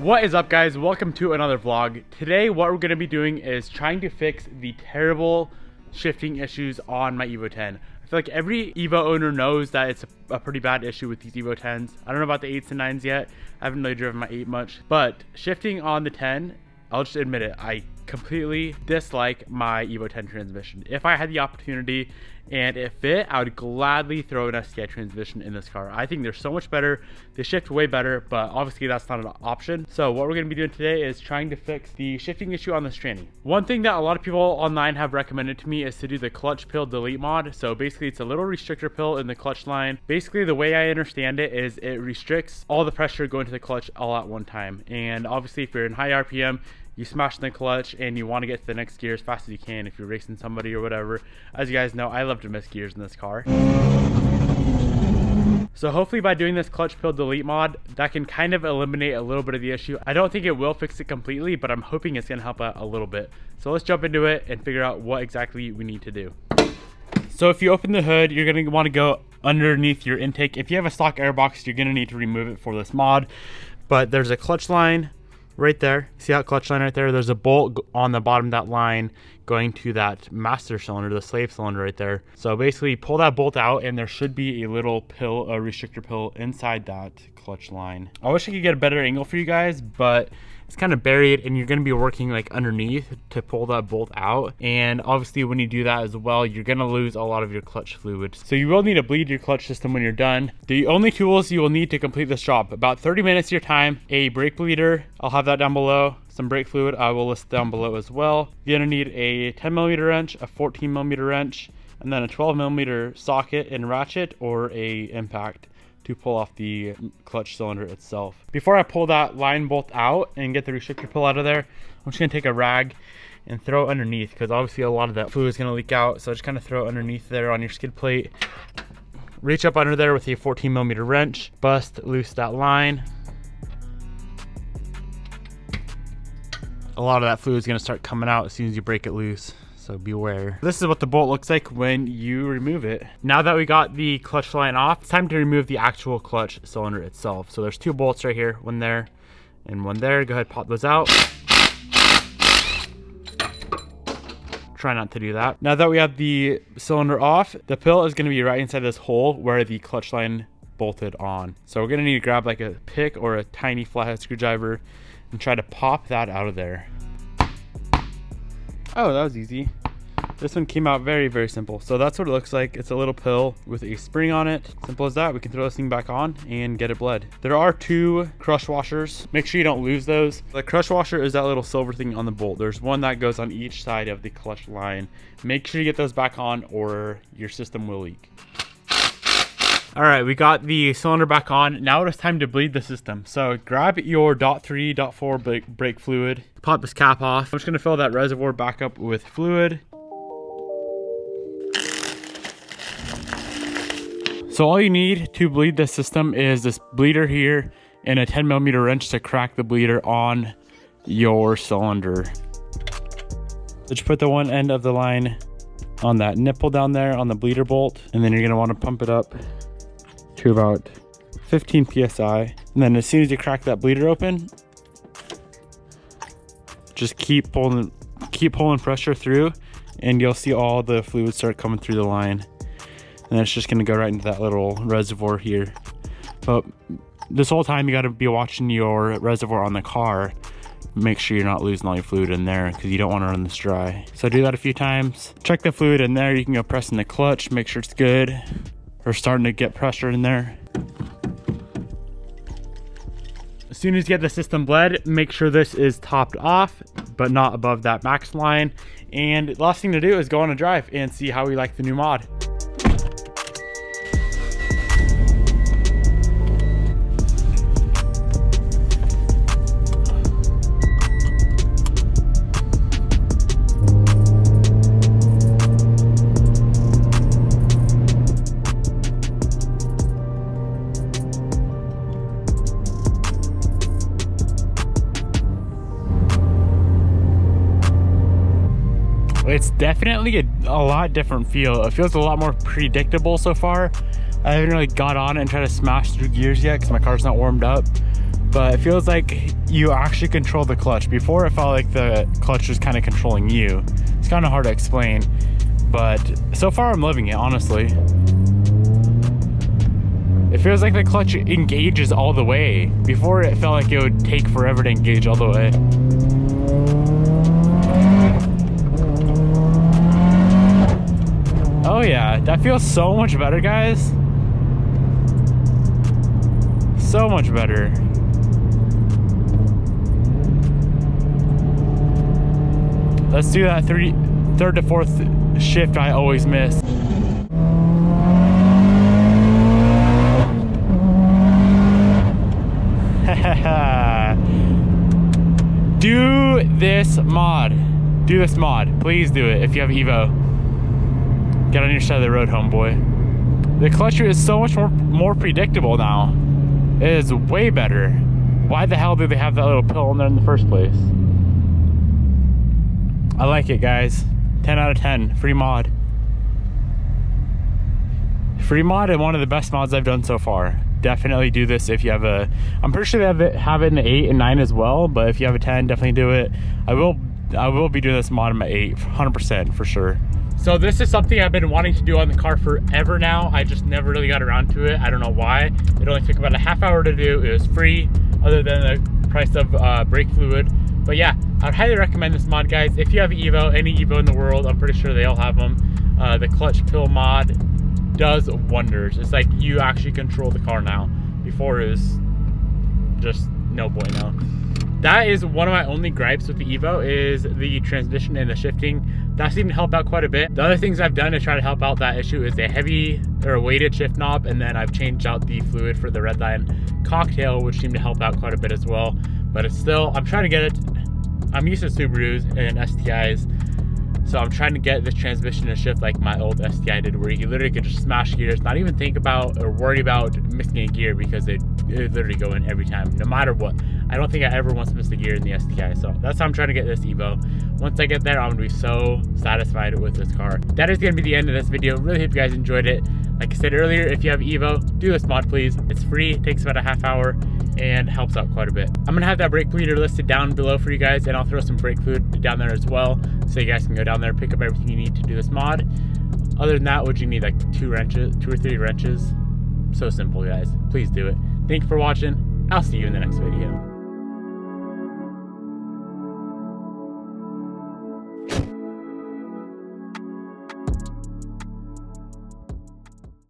What is up, guys? Welcome to another vlog. Today what we're going to be doing is trying to fix the terrible shifting issues on my Evo 10. I feel like every Evo owner knows that it's a pretty bad issue with these Evo 10s. I don't know about the 8s and 9s yet. I haven't really driven my 8 much, but shifting on the 10, I'll just admit it, I completely dislike my Evo 10 transmission. If I had the opportunity and it fit, I would gladly throw an STI transmission in this car. I think they're so much better. They shift way better, but obviously that's not an option. So what we're going to be doing today is trying to fix the shifting issue on this tranny. One thing that a lot of people online have recommended to me is to do the clutch pill delete mod. So basically it's a little restrictor pill in the clutch line. Basically the way I understand it is it restricts all the pressure going to the clutch all at one time. And obviously if you're in high RPM, you smash the clutch and you want to get to the next gear as fast as you can if you're racing somebody or whatever. As you guys know, I love to miss gears in this car. So hopefully by doing this clutch pill delete mod, that can kind of eliminate a little bit of the issue. I don't think it will fix it completely, but I'm hoping it's going to help out a little bit. So let's jump into it and figure out what exactly we need to do. So if you open the hood, you're going to want to go underneath your intake. If you have a stock airbox, you're going to need to remove it for this mod. But there's a clutch line right there. See that clutch line right there? There's a bolt on the bottom of that line going to that master cylinder, the slave cylinder right there. So basically pull that bolt out and there should be a little pill, a restrictor pill inside that clutch line. I wish I could get a better angle for you guys, but it's kind of buried and you're going to be working like underneath to pull that bolt out. And obviously when you do that as well, you're going to lose a lot of your clutch fluid. So you will need to bleed your clutch system when you're done. The only tools you will need to complete this job, about 30 minutes of your time, a brake bleeder, I'll have that down below, some brake fluid, I will list down below as well. You're going to need a 10mm wrench, a 14mm wrench, and then a 12mm socket and ratchet or a impact to pull off the clutch cylinder itself. Before I pull that line bolt out and get the restrictor pill out of there, I'm just gonna take a rag and throw it underneath because obviously a lot of that fluid is gonna leak out. So just kind of throw it underneath there on your skid plate. Reach up under there with a 14mm wrench, bust loose that line. A lot of that fluid is gonna start coming out as soon as you break it loose. So beware. This is what the bolt looks like when you remove it. Now that we got the clutch line off, it's time to remove the actual clutch cylinder itself. So there's two bolts right here, one there and one there. Go ahead, pop those out. Try not to do that. Now that we have the cylinder off, the pill is going to be right inside this hole where the clutch line bolted on. So we're going to need to grab like a pick or a tiny flathead screwdriver and try to pop that out of there. Oh, that was easy. This one came out very, very simple. So that's what it looks like. It's a little pill with a spring on it. Simple as that. We can throw this thing back on and get it bled. There are two crush washers. Make sure you don't lose those. The crush washer is that little silver thing on the bolt. There's one that goes on each side of the clutch line. Make sure you get those back on or your system will leak. All right, we got the cylinder back on. Now it's time to bleed the system. So grab your .3, .4 brake fluid, pop this cap off. I'm just gonna fill that reservoir back up with fluid. So all you need to bleed the system is this bleeder here and a 10mm wrench to crack the bleeder on your cylinder. Just put the one end of the line on that nipple down there on the bleeder bolt, and then you're gonna wanna pump it up to about 15 psi, and then as soon as you crack that bleeder open, just keep pulling pressure through and you'll see all the fluid start coming through the line, and then it's just going to go right into that little reservoir here. But this whole time you got to be watching your reservoir on the car. Make sure you're not losing all your fluid in there because you don't want to run this dry. So do that a few times, check the fluid in there. You can go pressing the clutch, make sure it's good. We're starting to get pressure in there. As soon as you get the system bled, make sure this is topped off, but not above that max line. And last thing to do is go on a drive and see how we like the new mod. It's definitely a lot different feel. It feels a lot more predictable so far. I haven't really got on it and tried to smash through gears yet because my car's not warmed up. but it feels like you actually control the clutch. Before it felt like the clutch was kind of controlling you. It's kind of hard to explain, but so far I'm loving it, honestly. It feels like the clutch engages all the way. Before it felt like it would take forever to engage all the way. Oh yeah, that feels so much better, guys. So much better. Let's do that third to fourth shift I always miss. Do this mod. Do this mod. Please do it if you have Evo. Get on your side of the road, homeboy. The clutch is so much more predictable now. It is way better. Why the hell do they have that little pill in there in the first place? I like it, guys. 10 out of 10. Free mod. Free mod and one of the best mods I've done so far. Definitely do this if you have a... I'm pretty sure they have it in the 8 and 9 as well, but if you have a 10, definitely do it. I will be doing this mod in my 8, 100% for sure. So this is something I've been wanting to do on the car forever now. I just never really got around to it. I don't know why. It only took about a half hour to do. It was free, other than the price of brake fluid. But yeah, I'd highly recommend this mod, guys. If you have Evo, any Evo in the world, I'm pretty sure they all have them. The clutch pill mod does wonders. It's like you actually control the car now. Before it was just no bueno. That is one of my only gripes with the Evo, is the transmission and the shifting. That seemed to help out quite a bit. The other things I've done to try to help out that issue is a heavy or a weighted shift knob, and then I've changed out the fluid for the Redline cocktail, which seemed to help out quite a bit as well. But it's still, I'm trying to get it. I'm used to Subarus and STIs, so I'm trying to get this transmission to shift like my old STI did, where you literally could just smash gears, not even think about or worry about missing a gear, because it literally go in every time, no matter what. I don't think I ever once missed a gear in the STI, so that's how I'm trying to get this Evo. Once I get there, I'm gonna be so satisfied with this car. That is gonna be the end of this video. Really hope you guys enjoyed it. Like I said earlier, if you have Evo, do this mod, please. It's free, it takes about a half hour, and helps out quite a bit. I'm gonna have that brake meter listed down below for you guys, and I'll throw some brake fluid down there as well, so you guys can go down there and pick up everything you need to do this mod. Other than that, would you need like 2 or 3 wrenches? So simple, guys. Please do it. Thank you for watching. I'll see you in the next video.